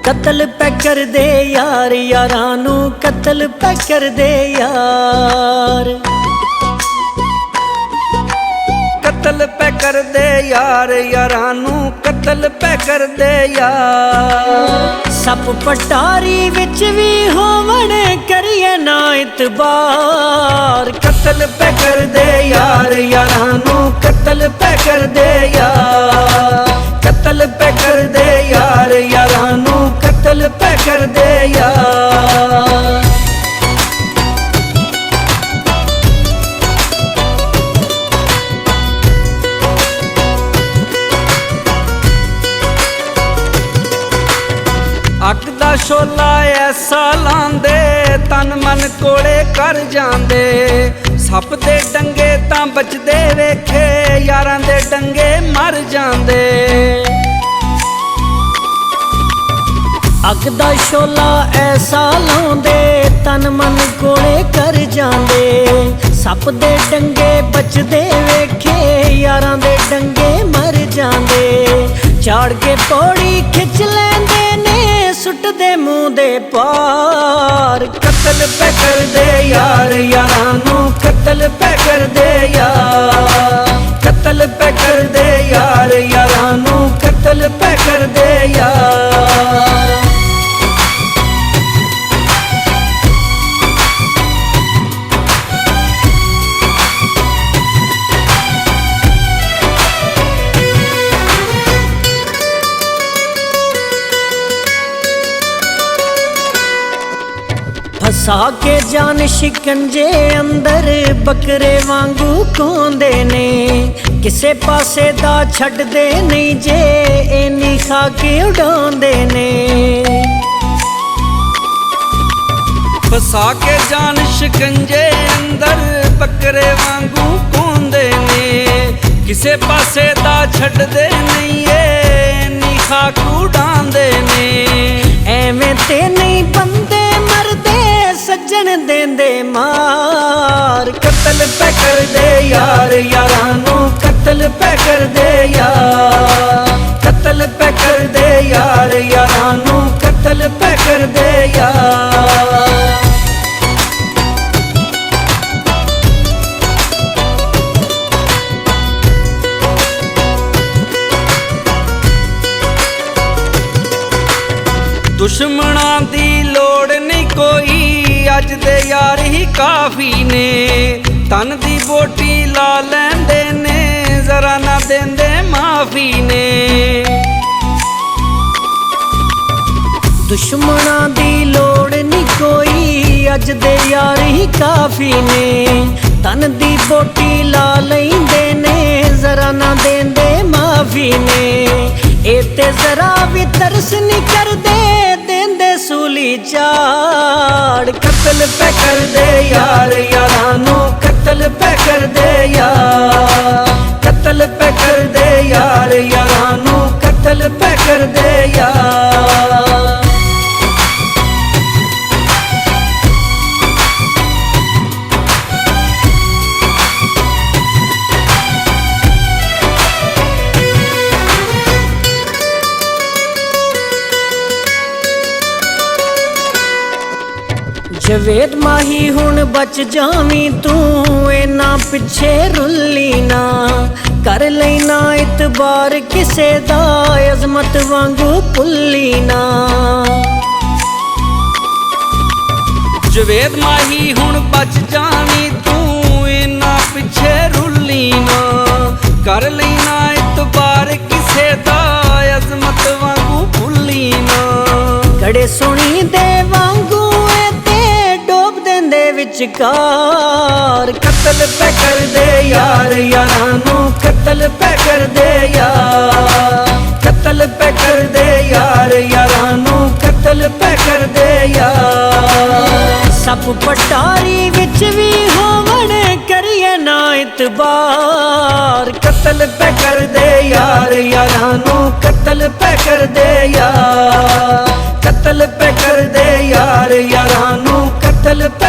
कत्ल पे कर दे यार यारां नू कत्ल पे कर दे यार। कत्ल पे कर दे यार यारां नू कत्ल पे कर दे यार। सप पटारी विच भी होवण करिए ना इतबार। कत्ल पे कर दे यार यारां नू कत्ल पे कर दे यार। कत्ल पे कर दे यार यारां नू कत्ल पे कर दे यार। अग दा शोला ऐसा लांदे तन मन कोले कर जांदे। सप दे डंगे तां बचदे वेखे यारां दे डंगे मर जांदे। अग दा शोला ऐसा लाउंदे तन मन कोले कर जांदे। सप दे डंगे बचदे वेखे यारां दे डंगे मर जांदे। चाड़ के पौड़ी खिच लैंदे ने सुट दे मुंह दे पार। कत्ल पे कर दे यार यारां नू कत्ल पे कर दे यार। कत्ल पे कर दे यार यारां नू कत्ल पे कर दे यार। फसा के जान शिकंजे अंदर बकरे वांगू कोंदे ने। किसे पासे दा छड्डदे नहीं जे एनी खा के उड़ांदे ने। फसा के जान शिकंजे अंदर बकरे वांगू कोंदे ने। किसे पासे दा छड्डदे नहीं नी खाक उड़ांदे ने। एवें ते नहीं बंदे मरदे सज्जन देंदे मार। कत्ल पे कर दे यार यारां नू कत्ल पे कर दे यार। कत्ल पे कर दे यार यारां नू कत्ल पे कर दे यार। दुश्मनां दी लोड़ नहीं कोई अज दे यार ही काफी ने। तन दी बोटी ला लैंदे ने जरा ना देंदे माफी ने। दुश्मनां दी लोड़ नहीं कोई अज दे यार ही काफी ने। तन दी बोटी ला लैंदे ने जरा ना देंदे माफी ने। ए ते जरा भी तरस नहीं करदे देंदे सूली चाड़। कत्ल पे कर दे यार यारां नू कत्ल पे कर दे यार। कत्ल पे कर दे यार यारां नू कत्ल पे कर दे यार। जवेद माही हुण बच जावी तू इना पिछे रुली ना। कर लेना इतबार किसे दा अजमत वांगू भुल्ली ना। जवेद माही हुण बच जावी तू इना पिछे रुली ना। कर लेना इतबार किसे दा अजमत वांगू भुल्ली ना। कड़े सोनी दे वांगू विचकार। कत्ल पे कर दे यार यारां नू कत्ल पे कर दे यार। कत्ल पे कर दे यार यारां नू कत्ल पे कर दे यार। सप पटारी विच भी होवण करिए ना इतबार। कत्ल पे कर दे यार यारां नू कत्ल पे कर दे यार। कत्ल पे कर दे यार यारां नू कत्ल पे